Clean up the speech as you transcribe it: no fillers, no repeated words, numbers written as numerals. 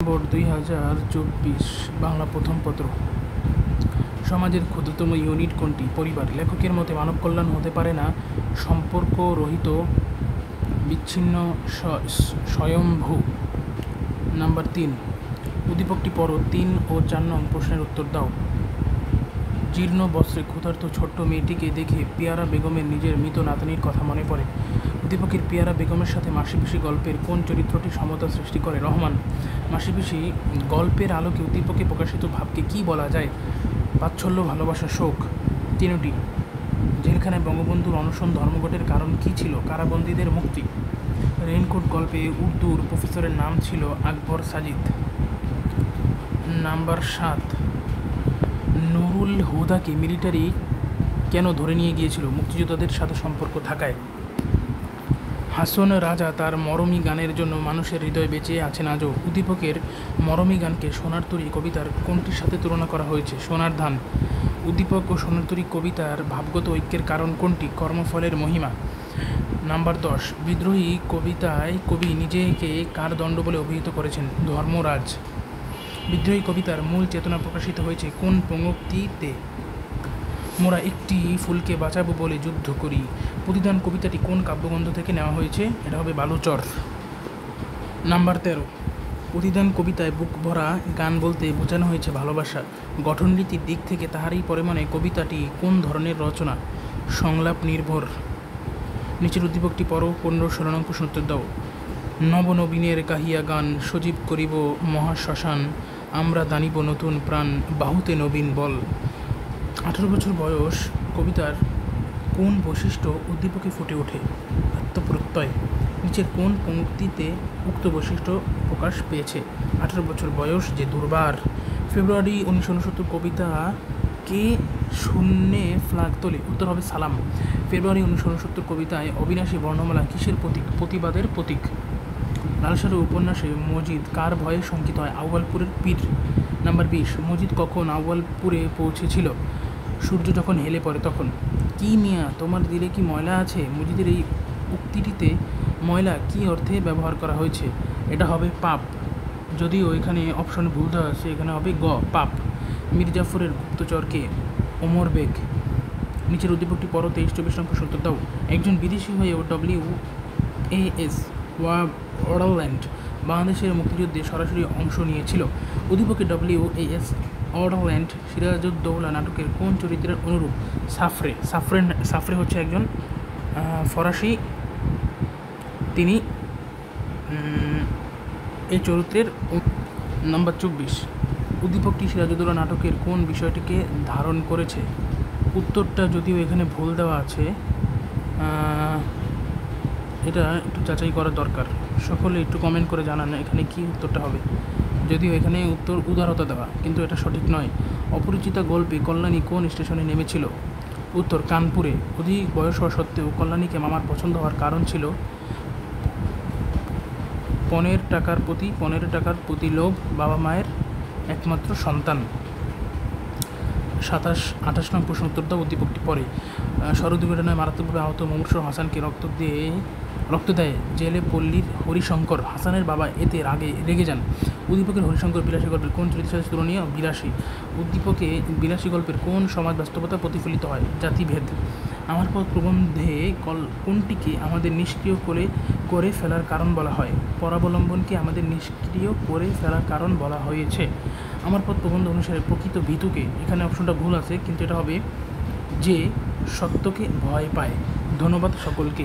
Board 2024 Bangla প্রথম পত্র। সমাজের ক্ষুদ্রতম ইউনিট কোনটি? পরিবার। লেখকের মতে মানব কল্যাণ হতে পারে না সম্পর্ক রহিত, বিচ্ছিন্ন, স্বয়ংভূ। নাম্বার 3, উদ্দীপকটি পড়ো। 3 ও 4 নং প্রশ্নের উত্তর দাও। জীর্ণ বস্ত্রে ক্ষুধার্ত ছোট্ট মেয়েটিকে দেখে পিয়ারা বেগমের নিজের মৃত নাতনির কথা মনে পড়ে। উদ্দীপকের পিয়ারা বেগমের সাথে মাসিপিসি গল্পের কোন চরিত্রটি সমতা সৃষ্টি করে? রহমান। মাসিপিসি গল্পের আলোকে উদ্দীপকে প্রকাশিত ভাবকে কি বলা যায়? বাৎসল্য, ভালোবাসা, শোক। 3টি। জেলখানায় বঙ্গবন্ধুর অনশন ধর্মঘটের কারণ কি ছিল? কারাবন্দীদের মুক্তি। রেইনকোট গল্পে উর্দুর প্রফেসরের নাম ছিল আকবর সাজিদ। নাম্বার 7, নুরুল হুদাকে মিলিটারি কেন ধরে নিয়ে গিয়েছিল? মুক্তিযোদ্ধাদের সাথে সম্পর্ক থাকায়। হাসন রাজা তার মরমী গানের জন্য মানুষের হৃদয়ে বেঁচে আছেন আজও। উদ্দীপকের মরমী গানকে সোনার তরী কবিতার কোনটির সাথে তুলনা করা হয়েছে? সোনার ধান। উদ্দীপক ও সোনার তরী কবিতার ভাবগত ঐক্যের কারণ কোনটি? কর্মফলের মহিমা। নাম্বার 10, বিদ্রোহী কবিতায় কবি নিজেকে কার দণ্ড বলে অভিহিত করেছেন? ধর্মরাজ। বিদ্রোহী কবিতার মূল চেতনা প্রকাশিত হয়েছে কোন পঙ্ক্তিতে? মোরা একটি ফুলকে বাঁচাবো বলে যুদ্ধ করি। প্রতিদান কবিতাটি কোন কাব্যগ্রন্থ থেকে নেওয়া হয়েছে? এটা হবে বালুচর। নাম্বার 13, প্রতিদান কবিতায় বুক ভরা গান বলতে বোঝানো হয়েছে ভালোবাসা। গঠনরীতির দিক থেকে তাহারই পরে মনে কবিতাটি কোন ধরনের রচনা? সংলাপ নির্ভর। নিচের উদ্দীপকটি পড়ো। 15-16 নং প্রশ্ন উত্তর দাও। নবনবীনের গাহিয়া গান, সজীব করিব মহাশ্মশান, আমরা দানিব নতুন প্রাণ, বাহুতে নবীন বল। 18 বছর বয়স কবিতার কোন বৈশিষ্ট্য উদ্দীপকে ফুটে ওঠে? আত্মপ্রত্যয়। নিচের কোন পঙ্ক্তিতে উক্ত বৈশিষ্ট্য প্রকাশ পেয়েছে? 18 বছর বয়স যে দুর্বার। ফেব্রুয়ারি 1969 কবিতা কে শূন্যে ফ্ল্যাগ তোলে? উত্তর হবে সালাম। ফেব্রুয়ারি 1969 কবিতায় অবিনাশী বর্ণমালা কিসের প্রতীক? প্রতিবাদের প্রতীক। লালসারু উপন্যাসে মজিদ কার ভয়ে শঙ্কিত হয়? আউয়ালপুরের পীর। নাম্বার 20, মজিদ কখন আউয়ালপুরে পৌঁছেছিল? সূর্য যখন হেলে পড়ে তখন। কি মিয়া তোমার দিলে কি ময়লা আছে? মজিদের এই উক্তিটিতে ময়লা কি অর্থে ব্যবহার করা হয়েছে? এটা হবে পাপ, যদিও এখানে অপশনে ভুল দেওয়া আছে, এখানে হবে গ, পাপ। মির্জাফরের গুপ্তচরকে? ওমর বেগ। নিচের উদ্দীপকটি পড়ো। 23-24 নং প্রশ্ন উত্তর দাও। একজন বিদেশি হয়েও WAS ওয়ার্ল্যান্ড বাংলাদেশের মুক্তিযুদ্ধে সরাসরি অংশ নিয়েছিল। উদ্দীপকে WAS ওয়ার্ল্যান্ড সিরাজউদ্দৌলা নাটকের কোন চরিত্রের অনুরূপ? সাফরে। সাফরে হচ্ছে একজন ফরাসি, তিনি এই চরিত্রের। নাম্বার 24, উদ্দীপকটি সিরাজউদ্দৌলা নাটকের কোন বিষয়টিকে ধারণ করেছে? উত্তরটা যদিও এখানে ভুল দেওয়া আছে, এটা একটু যাচাই করা দরকার। সকলে একটু কমেন্ট করে জানান এখানে কি উত্তরটা হবে। যদিও এখানে উত্তর উদারতা দেওয়া, কিন্তু এটা সঠিক নয়। অপরিচিতা গল্পে কল্যাণী কোন স্টেশনে নেমেছিল? উত্তর কানপুরে। অধিক বয়স হওয়া সত্ত্বেও কল্যাণীকে মামার পছন্দ হওয়ার কারণ ছিল পণের টাকার প্রতি লোভ, বাবা মায়ের একমাত্র সন্তান। 27-28 নং প্রশ্ন উত্তর দাও। উদ্দীপকটি পরে। সড়ক দুর্ঘটনায় মারাত্মকভাবে আহত মুমূর্ষ হাসানকে রক্ত দেয় জেলে পল্লীর হরিশঙ্কর। হাসানের বাবা এতে রেগে যান। উদ্দীপকের হরিশঙ্কর বিলাসী গল্পের কোন চরিত্রের সাথে তুলনীয়? বিলাসী। উদ্দীপকে বিলাসী গল্পের কোন সমাজ বাস্তবতা প্রতিফলিত হয়? জাতিভেদ। আমার পথ প্রবন্ধে কোনটিকে আমাদের নিষ্ক্রিয় করে ফেলার কারণ বলা হয়? পরাবলম্বনকে আমাদের নিষ্ক্রিয় করে ফেলার কারণ বলা হয়েছে। আমার পথ প্রবন্ধ অনুসারে প্রকৃত ভীতুকে, এখানে অপশনটা ভুল আছে, কিন্তু এটা হবে যে সত্যকে ভয় পায়। ধন্যবাদ সকলকে।